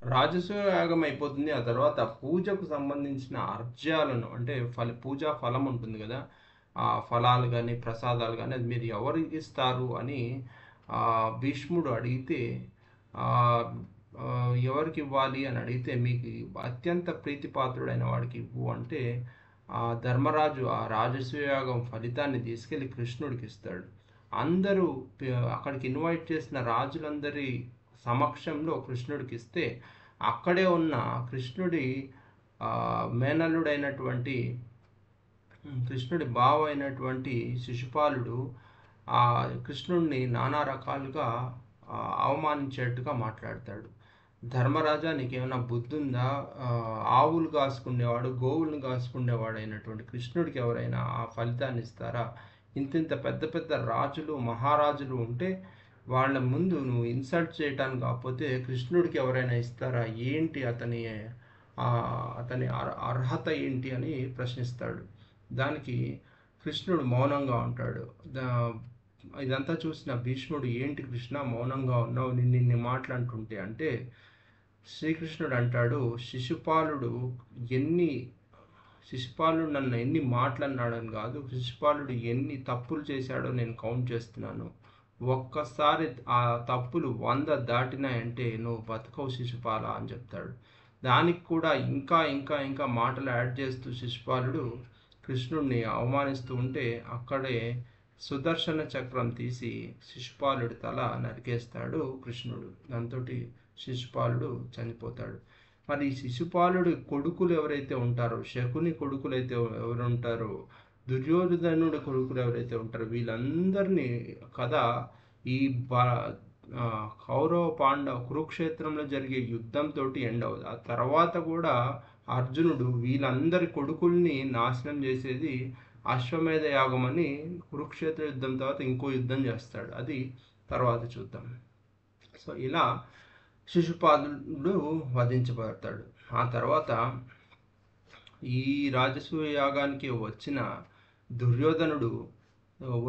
రాజసూయ యాగం అయిపోతుంది. ఆ తర్వాత పూజకు సంబంధించిన అర్ఘ్యాలను అంటే పూజా ఫలం ఉంటుంది గదా! ఆ ఫలాలు గాని, ప్రసాదాలు గాని అది మీరు ఎవరికిస్తారు అని భీష్ముడు అడిగితే ఆహ్, ఎవరికివ్వాలి అని అడిగితే మీకు అత్యంత ప్రీతిపాత్రుడైన వాడికి ఇవ్వు అంటే ధర్మరాజు ఆ రాజసూయ యాగం ఫలితాన్ని తీసుకెళ్ళి కృష్ణుడికిస్తాడు. అందరూ అక్కడికి ఇన్వైట్ చేసిన రాజులందరి సమక్షంలో కృష్ణుడికిస్తే అక్కడే ఉన్న కృష్ణుడి మేనల్లుడైనటువంటి కృష్ణుడి బావ అయినటువంటి శిశుపాలుడు ఆ కృష్ణుడిని నానా రకాలుగా అవమానించేట్టుగా మాట్లాడతాడు. ధర్మరాజా నీకేమైనా బుద్ధి ఉందా? ఆవులు కాసుకునేవాడు గోవులను కాసుకునేవాడు అయినటువంటి కృష్ణుడికి ఎవరైనా ఆ ఫలితాన్ని ఇస్తారా? ఇంతింత పెద్ద పెద్ద రాజులు మహారాజులు ఉంటే వాళ్ళ ముందు నువ్వు ఇన్సల్ట్ చేయటానికి కాకపోతే కృష్ణుడికి ఎవరైనా ఇస్తారా? ఏంటి అతని అర్హత ఏంటి అని ప్రశ్నిస్తాడు. దానికి కృష్ణుడు మౌనంగా ఉంటాడు. ఇదంతా చూసిన భీష్ముడు ఏంటి కృష్ణ మౌనంగా ఉన్నావు నిన్నిన్ని మాటలంటుంటే అంటే శ్రీకృష్ణుడు అంటాడు శిశుపాలుడు నన్ను ఎన్ని మాటలన్నాడని కాదు, శిశుపాలుడు ఎన్ని తప్పులు చేశాడో నేను కౌంట్ చేస్తున్నాను. ఒక్కసారి ఆ తప్పులు 100 దాటినాయంటే నువ్వు బతకవు శిశుపాల అని చెప్తాడు. దానికి కూడా ఇంకా ఇంకా ఇంకా మాటలు యాడ్ చేస్తూ శిశుపాలుడు కృష్ణుడిని అవమానిస్తూ ఉంటే అక్కడే సుదర్శన చక్రం తీసి శిశుపాలుడి తల నరికేస్తాడు కృష్ణుడు. దాంతో శిశుపాలుడు చనిపోతాడు. మరి శిశుపాలుడి కొడుకులు ఎవరైతే ఉంటారో, శకుని కొడుకులైతే ఎవరు ఉంటారో, దుర్యోధనుడి కొడుకులు ఎవరైతే ఉంటారో వీళ్ళందరినీ కథ ఈ కౌరవ పాండవ కురుక్షేత్రంలో జరిగే యుద్ధంతో ఎండ్ అవుతుంది. ఆ తర్వాత కూడా అర్జునుడు వీళ్ళందరి కొడుకుల్ని నాశనం చేసేది అశ్వమేధ యాగం అని కురుక్షేత్ర యుద్ధం తర్వాత ఇంకో యుద్ధం చేస్తాడు. అది తర్వాత చూద్దాం. సో ఇలా శిశుపాలుడు వధించబడతాడు. ఆ తర్వాత ఈ రాజసూయ యాగానికి వచ్చిన దుర్యోధనుడు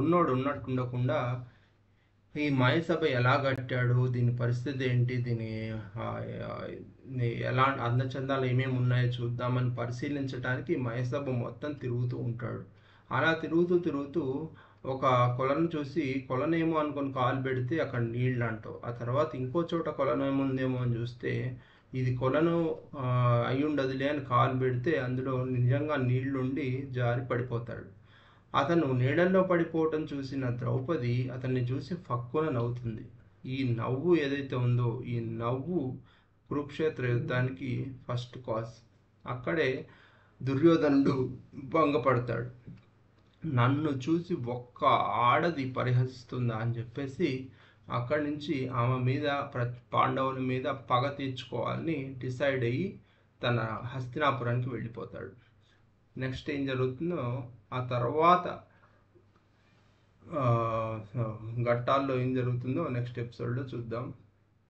ఉన్నట్టు ఉండకుండా ఈ మాయసభ ఎలా కట్టాడు, దీని పరిస్థితి ఏంటి, ఎలా అందచందాలు ఏమేమి ఉన్నాయో చూద్దామని పరిశీలించడానికి మాయసభ మొత్తం తిరుగుతూ ఉంటాడు. అలా తిరుగుతూ ఒక కొలను చూసి కొలనేమో అనుకొని కాలు పెడితే అక్కడ నీళ్ళు అంటావు. ఆ తర్వాత ఇంకో చోట కొలనేముందేమో అని చూస్తే ఇది కొలను అయి ఉండదులే అని కాలు పెడితే అందులో నిజంగా నీళ్లుండి జారి పడిపోతాడు. అతను నీళ్ళల్లో పడిపోవటం చూసిన ద్రౌపది అతన్ని చూసి ఫక్కున నవ్వుతుంది. ఈ నవ్వు ఏదైతే ఉందో ఈ నవ్వు కురుక్షేత్ర యుద్ధానికి ఫస్ట్ కాజ్. అక్కడే దుర్యోధనుడు భంగపడతాడు. నన్ను చూసి ఒక్క ఆడది పరిహసిస్తుందా అని చెప్పేసి అక్కడి నుంచి ఆమె మీద పాండవుల మీద పగ తీర్చుకోవాలని డిసైడ్ అయ్యి తన హస్తినాపురానికి వెళ్ళిపోతాడు. నెక్స్ట్ ఏం జరుగుతుందో ఆ తర్వాత ఘట్టాల్లో ఏం జరుగుతుందో నెక్స్ట్ ఎపిసోడ్లో చూద్దాం.